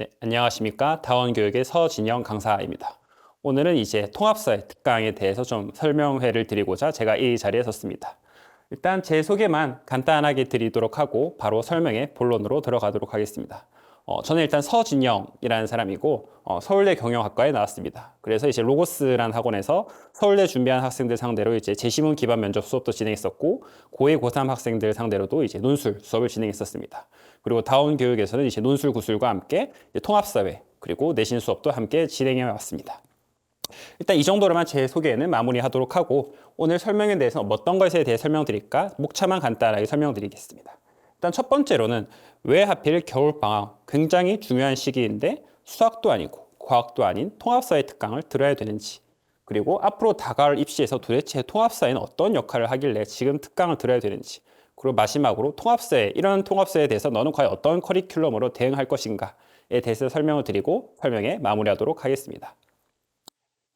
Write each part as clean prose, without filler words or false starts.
네, 안녕하십니까. 다원교육의 서진영 강사입니다. 오늘은 이제 통합사회 특강에 대해서 좀 설명회를 드리고자 제가 이 자리에 섰습니다. 일단 제 소개만 간단하게 드리도록 하고 바로 설명의 본론으로 들어가도록 하겠습니다. 저는 일단 서진영이라는 사람이고 서울대 경영학과에 나왔습니다. 그래서 이제 로고스라는 학원에서 서울대 준비한 학생들 상대로 이제 제시문 기반 면접 수업도 진행했었고 고2, 고3 학생들 상대로도 이제 논술 수업을 진행했었습니다. 그리고 다운 교육에서는 이제 논술 구술과 함께 이제 통합사회 그리고 내신 수업도 함께 진행해 왔습니다. 일단 이 정도로만 제 소개는 마무리하도록 하고 오늘 설명에 대해서 어떤 것에 대해 설명드릴까 목차만 간단하게 설명드리겠습니다. 일단 첫 번째로는 왜 하필 겨울방학 굉장히 중요한 시기인데 수학도 아니고 과학도 아닌 통합사회 특강을 들어야 되는지, 그리고 앞으로 다가올 입시에서 도대체 통합사회는 어떤 역할을 하길래 지금 특강을 들어야 되는지, 그리고 마지막으로 통합사회, 이런 통합사회에 대해서 너는 과연 어떤 커리큘럼으로 대응할 것인가에 대해서 설명을 드리고 설명에 마무리하도록 하겠습니다.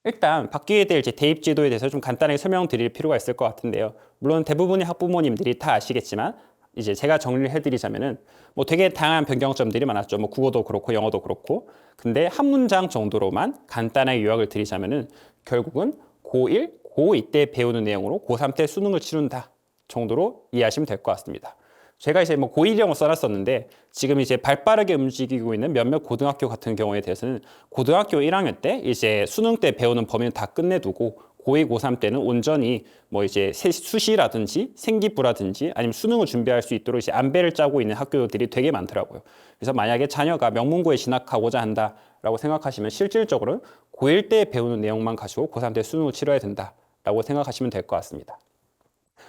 일단 바뀌게 될 이제 대입 제도에 대해서 좀 간단하게 설명드릴 필요가 있을 것 같은데요. 물론 대부분의 학부모님들이 다 아시겠지만 이제 제가 정리를 해드리자면은 뭐 되게 다양한 변경점들이 많았죠. 뭐 국어도 그렇고 영어도 그렇고. 근데 한 문장 정도로만 간단하게 요약을 드리자면은 결국은 고1, 고2 때 배우는 내용으로 고3 때 수능을 치른다 정도로 이해하시면 될 것 같습니다. 제가 이제 뭐 고1형을 써놨었는데 지금 이제 발빠르게 움직이고 있는 몇몇 고등학교 같은 경우에 대해서는 고등학교 1학년 때 이제 수능 때 배우는 범위는 다 끝내두고 고2, 고3 때는 온전히 뭐 이제 수시라든지 생기부라든지 아니면 수능을 준비할 수 있도록 이제 안배를 짜고 있는 학교들이 되게 많더라고요. 그래서 만약에 자녀가 명문고에 진학하고자 한다라고 생각하시면 실질적으로 고1 때 배우는 내용만 가지고 고3 때 수능을 치러야 된다라고 생각하시면 될 것 같습니다.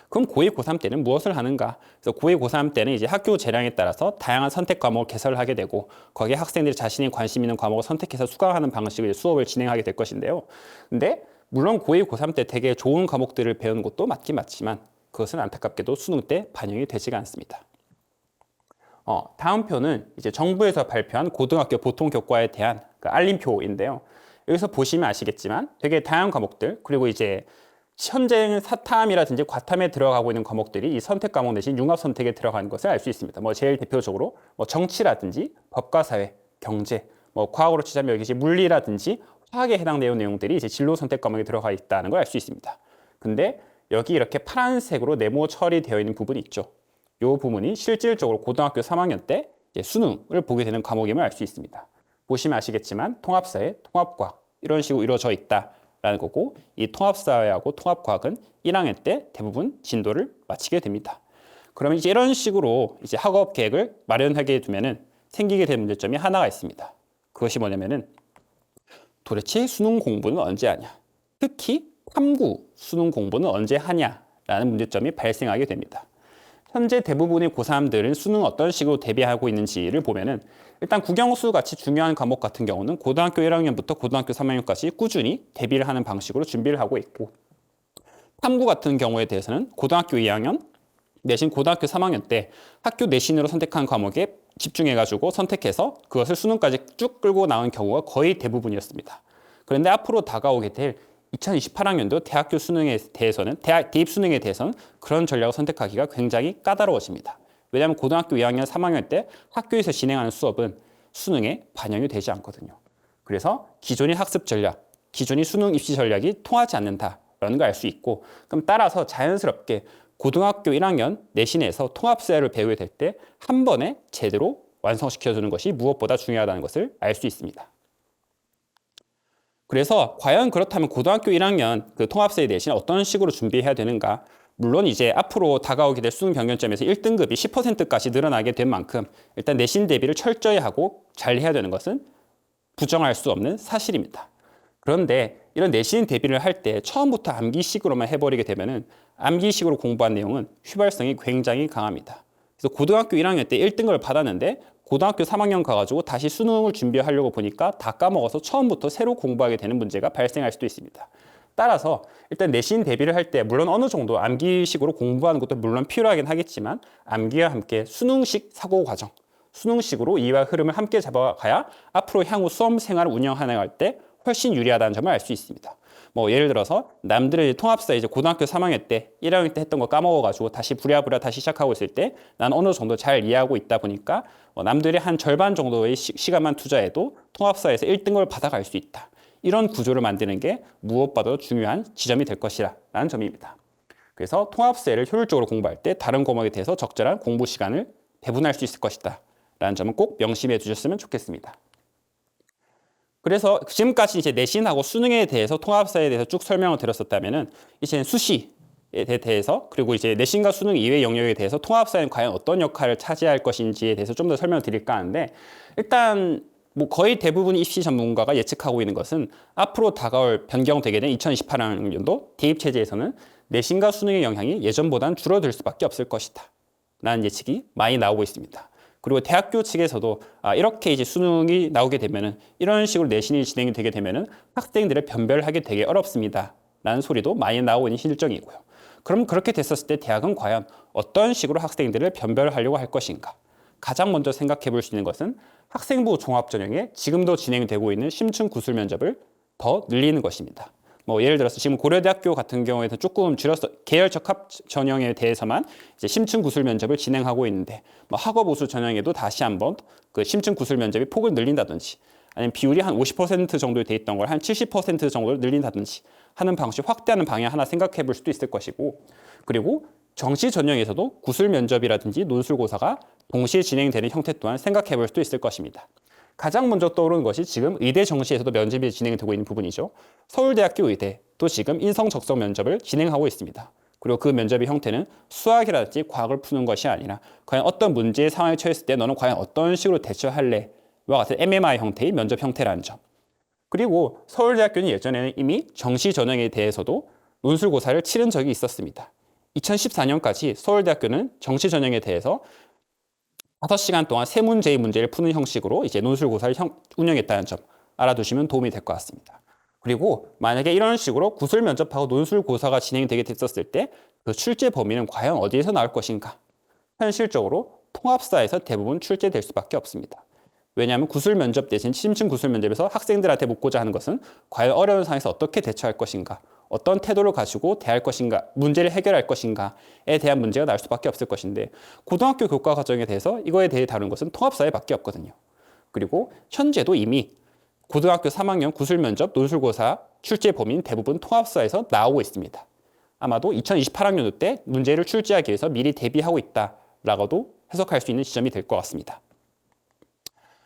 그럼 고2, 고3 때는 무엇을 하는가? 그래서 고2, 고3 때는 이제 학교 재량에 따라서 다양한 선택 과목을 개설을 하게 되고 거기에 학생들이 자신이 관심 있는 과목을 선택해서 수강하는 방식으로 수업을 진행하게 될 것인데요. 근데 물론 고2, 고3 때 되게 좋은 과목들을 배우는 것도 맞긴 맞지만 그것은 안타깝게도 수능 때 반영이 되지가 않습니다. 다음 표는 이제 정부에서 발표한 고등학교 보통교과에 대한 그 알림표인데요. 여기서 보시면 아시겠지만 되게 다양한 과목들, 그리고 이제 현재 사탐이라든지 과탐에 들어가고 있는 과목들이 이 선택 과목 내신 융합 선택에 들어가는 것을 알 수 있습니다. 뭐 제일 대표적으로 뭐 정치라든지 법과 사회, 경제, 뭐 과학으로 치자면 여기 이제 물리라든지 화학에 해당되는 내용들이 이제 진로 선택 과목에 들어가 있다는 걸 알 수 있습니다. 근데 여기 이렇게 파란색으로 네모 처리되어 있는 부분이 있죠. 이 부분이 실질적으로 고등학교 3학년 때 수능을 보게 되는 과목임을 알 수 있습니다. 보시면 아시겠지만 통합사회, 통합과학 이런 식으로 이루어져 있다라는 거고, 이 통합사회하고 통합과학은 1학년 때 대부분 진도를 마치게 됩니다. 그러면 이제 이런 식으로 이제 학업 계획을 마련하게 되면은 생기게 된 문제점이 하나가 있습니다. 그것이 뭐냐면은 도대체 수능 공부는 언제 하냐? 특히 탐구 수능 공부는 언제 하냐라는 문제점이 발생하게 됩니다. 현재 대부분의 고3들은 수능 어떤 식으로 대비하고 있는지를 보면은 일단 국영수 같이 중요한 과목 같은 경우는 고등학교 1학년부터 고등학교 3학년까지 꾸준히 대비를 하는 방식으로 준비를 하고 있고, 탐구 같은 경우에 대해서는 고등학교 2학년 내신 고등학교 3학년 때 학교 내신으로 선택한 과목에 집중해가지고 선택해서 그것을 수능까지 쭉 끌고 나온 경우가 거의 대부분이었습니다. 그런데 앞으로 다가오게 될 2028학년도 대학교 수능에 대해서는 대입 수능에 대해서는 그런 전략을 선택하기가 굉장히 까다로워집니다. 왜냐하면 고등학교 2학년, 3학년 때 학교에서 진행하는 수업은 수능에 반영이 되지 않거든요. 그래서 기존의 학습 전략, 기존의 수능 입시 전략이 통하지 않는다라는 걸 알 수 있고, 그럼 따라서 자연스럽게 고등학교 1학년 내신에서 통합사회를 배우게 될 때 한 번에 제대로 완성시켜주는 것이 무엇보다 중요하다는 것을 알 수 있습니다. 그래서 과연 그렇다면 고등학교 1학년 그 통합사회 내신 어떤 식으로 준비해야 되는가? 물론 이제 앞으로 다가오게 될 수능 변경점에서 1등급이 10%까지 늘어나게 된 만큼 일단 내신 대비를 철저히 하고 잘 해야 되는 것은 부정할 수 없는 사실입니다. 그런데 이런 내신 대비를 할 때 처음부터 암기식으로만 해버리게 되면은 암기식으로 공부한 내용은 휘발성이 굉장히 강합니다. 그래서 고등학교 1학년 때 1등급을 받았는데 고등학교 3학년 가가지고 다시 수능을 준비하려고 보니까 다 까먹어서 처음부터 새로 공부하게 되는 문제가 발생할 수도 있습니다. 따라서 일단 내신 대비를 할 때 물론 어느 정도 암기식으로 공부하는 것도 물론 필요하긴 하겠지만 암기와 함께 수능식 사고 과정, 수능식으로 이해와 흐름을 함께 잡아가야 앞으로 향후 수험 생활을 운영하는 때 훨씬 유리하다는 점을 알 수 있습니다. 뭐 예를 들어서 남들은 통합사 이제 고등학교 3학년 때 1학년 때 했던 거 까먹어가지고 다시 부랴부랴 다시 시작하고 있을 때 난 어느 정도 잘 이해하고 있다 보니까 남들이 한 절반 정도의 시간만 투자해도 통합사에서 1등을 받아갈 수 있다. 이런 구조를 만드는 게 무엇보다도 중요한 지점이 될 것이라는 점입니다. 그래서 통합사를 효율적으로 공부할 때 다른 과목에 대해서 적절한 공부 시간을 배분할 수 있을 것이다. 라는 점은 꼭 명심해 두셨으면 좋겠습니다. 그래서 지금까지 이제 내신하고 수능에 대해서 통합사에 대해서 쭉 설명을 드렸었다면은 이제 수시에 대해서 그리고 이제 내신과 수능 이외의 영역에 대해서 통합사는 과연 어떤 역할을 차지할 것인지에 대해서 좀 더 설명을 드릴까 하는데 일단 뭐 거의 대부분 입시 전문가가 예측하고 있는 것은 앞으로 다가올 변경되게 된 2028학년도 대입체제에서는 내신과 수능의 영향이 예전보다는 줄어들 수밖에 없을 것이다. 라는 예측이 많이 나오고 있습니다. 그리고 대학교 측에서도 이렇게 이제 수능이 나오게 되면은 이런 식으로 내신이 진행이 되게 되면은 학생들을 변별하기 되게 어렵습니다. 라는 소리도 많이 나오고 있는 실정이고요. 그럼 그렇게 됐었을 때 대학은 과연 어떤 식으로 학생들을 변별하려고 할 것인가? 가장 먼저 생각해 볼 수 있는 것은 학생부 종합전형에 지금도 진행되고 있는 심층 구술 면접을 더 늘리는 것입니다. 뭐 예를 들어서 지금 고려대학교 같은 경우에는 조금 줄여서 계열 적합 전형에 대해서만 이제 심층 구술 면접을 진행하고 있는데 뭐 학업 우수 전형에도 다시 한번 그 심층 구술 면접의 폭을 늘린다든지 아니면 비율이 한 50% 정도 돼 있던 걸 한 70% 정도로 늘린다든지 하는 방식 확대하는 방향 하나 생각해 볼 수도 있을 것이고 그리고 정시 전형에서도 구술 면접이라든지 논술고사가 동시에 진행되는 형태 또한 생각해 볼 수도 있을 것입니다. 가장 먼저 떠오르는 것이 지금 의대 정시에서도 면접이 진행되고 있는 부분이죠. 서울대학교 의대도 지금 인성 적성 면접을 진행하고 있습니다. 그리고 그 면접의 형태는 수학이라든지 과학을 푸는 것이 아니라 과연 어떤 문제의 상황에 처했을 때 너는 과연 어떤 식으로 대처할래? 와 같은 MMI 형태의 면접 형태라는 점. 그리고 서울대학교는 예전에는 이미 정시 전형에 대해서도 논술고사를 치른 적이 있었습니다. 2014년까지 서울대학교는 정시 전형에 대해서 5시간 동안 세 문제의 문제를 푸는 형식으로 이제 논술고사를 운영했다는 점 알아두시면 도움이 될 것 같습니다. 그리고 만약에 이런 식으로 구술 면접하고 논술고사가 진행되게 됐었을 때 그 출제 범위는 과연 어디에서 나올 것인가? 현실적으로 통합사에서 대부분 출제될 수밖에 없습니다. 왜냐하면 구술 면접 대신 심층 구술 면접에서 학생들한테 묻고자 하는 것은 과연 어려운 상황에서 어떻게 대처할 것인가? 어떤 태도를 가지고 대할 것인가, 문제를 해결할 것인가에 대한 문제가 날 수밖에 없을 것인데 고등학교 교과 과정에 대해서 이거에 대해 다룬 것은 통합사회밖에 없거든요. 그리고 현재도 이미 고등학교 3학년 구술 면접, 논술고사 출제 범위는 대부분 통합사에서 나오고 있습니다. 아마도 2028학년도 때 문제를 출제하기 위해서 미리 대비하고 있다라고도 해석할 수 있는 지점이 될 것 같습니다.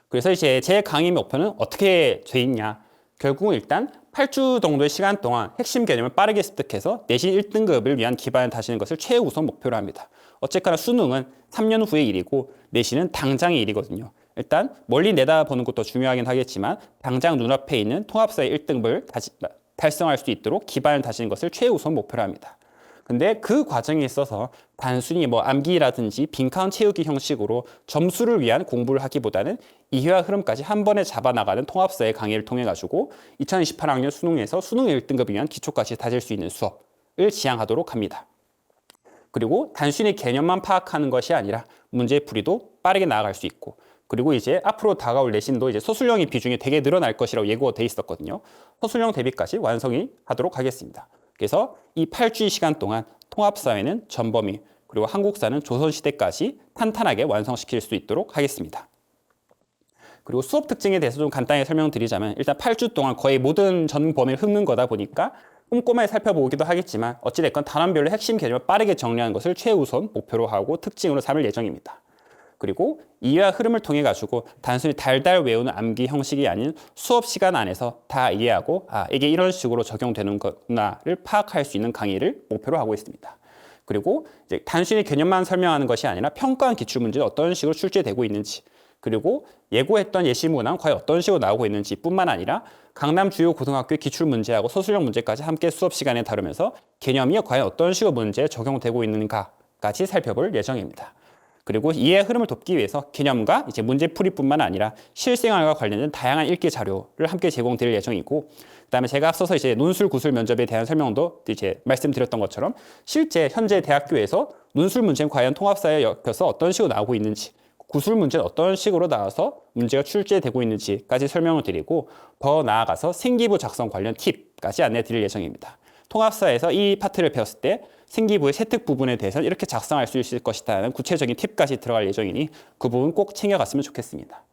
그래서 이제 제 강의 목표는 어떻게 돼 있냐? 결국은 일단 8주 정도의 시간 동안 핵심 개념을 빠르게 습득해서 내신 1등급을 위한 기반을 다지는 것을 최우선 목표로 합니다. 어쨌거나 수능은 3년 후의 일이고 내신은 당장의 일이거든요. 일단 멀리 내다보는 것도 중요하긴 하겠지만 당장 눈앞에 있는 통합사의 1등급을 달성할 수 있도록 기반을 다지는 것을 최우선 목표로 합니다. 근데 그 과정에 있어서 단순히 뭐 암기라든지 빈칸 채우기 형식으로 점수를 위한 공부를 하기보다는 이해와 흐름까지 한 번에 잡아나가는 통합사의 강의를 통해 가지고 2028학년 수능에서 수능 1등급을 위한 기초까지 다질 수 있는 수업을 지향하도록 합니다. 그리고 단순히 개념만 파악하는 것이 아니라 문제풀이도 빠르게 나아갈 수 있고 그리고 이제 앞으로 다가올 내신도 이제 서술형의 비중이 되게 늘어날 것이라고 예고가 돼 있었거든요. 서술형 대비까지 완성이 하도록 하겠습니다. 그래서 이 8주의 시간 동안 통합사회는 전범위 그리고 한국사는 조선시대까지 탄탄하게 완성시킬 수 있도록 하겠습니다. 그리고 수업 특징에 대해서 좀 간단히 설명드리자면 일단 8주 동안 거의 모든 전 범위를 훑는 거다 보니까 꼼꼼하게 살펴보기도 하겠지만 어찌됐건 단원별로 핵심 개념을 빠르게 정리하는 것을 최우선 목표로 하고 특징으로 삼을 예정입니다. 그리고 이해와 흐름을 통해 가지고 단순히 달달 외우는 암기 형식이 아닌 수업 시간 안에서 다 이해하고 이게 이런 식으로 적용되는 거구나를 파악할 수 있는 강의를 목표로 하고 있습니다. 그리고 이제 단순히 개념만 설명하는 것이 아니라 평가한 기출문제는 어떤 식으로 출제되고 있는지 그리고 예고했던 예시문항 과연 어떤 식으로 나오고 있는지 뿐만 아니라 강남 주요 고등학교의 기출문제하고 서술형 문제까지 함께 수업 시간에 다루면서 개념이 과연 어떤 식으로 문제에 적용되고 있는가까지 살펴볼 예정입니다. 그리고 이해의 흐름을 돕기 위해서 개념과 이제 문제풀이뿐만 아니라 실생활과 관련된 다양한 읽기 자료를 함께 제공드릴 예정이고, 그다음에 제가 앞서서 이제 논술 구술 면접에 대한 설명도 이제 말씀드렸던 것처럼 실제 현재 대학교에서 논술 문제는 과연 통합사에 엮여서 어떤 식으로 나오고 있는지, 구술 문제는 어떤 식으로 나와서 문제가 출제되고 있는지까지 설명을 드리고 더 나아가서 생기부 작성 관련 팁 파트까지 안내 드릴 예정입니다. 통합사에서 이 파트를 배웠을 때 생기부의 세특 부분에 대해서는 이렇게 작성할 수 있을 것이다라는 구체적인 팁까지 들어갈 예정이니 그 부분 꼭 챙겨갔으면 좋겠습니다.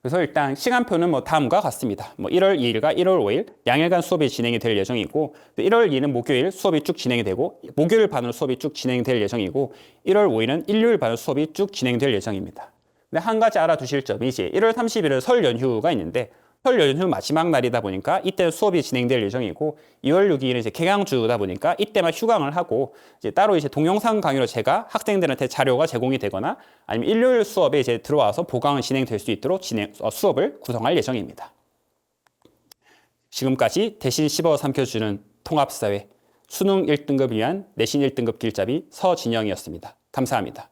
그래서 일단 시간표는 뭐 다음과 같습니다. 뭐 1월 2일과 1월 5일 양일간 수업이 진행이 될 예정이고 1월 2일은 목요일 수업이 쭉 진행이 되고 목요일 반으로 수업이 쭉 진행될 예정이고 1월 5일은 일요일 반으로 수업이 쭉 진행될 예정입니다. 근데 한 가지 알아두실 점이 이제 1월 30일은 설 연휴가 있는데 설 연휴 마지막 날이다 보니까 이때 수업이 진행될 예정이고 2월 6일은 이제 개강주다 보니까 이때만 휴강을 하고 이제 따로 이제 동영상 강의로 제가 학생들한테 자료가 제공이 되거나 아니면 일요일 수업에 이제 들어와서 보강이 진행될 수 있도록 수업을 구성할 예정입니다. 지금까지 대신 씹어 삼켜주는 통합사회 수능 1등급 위한 내신 1등급 길잡이 서진영이었습니다. 감사합니다.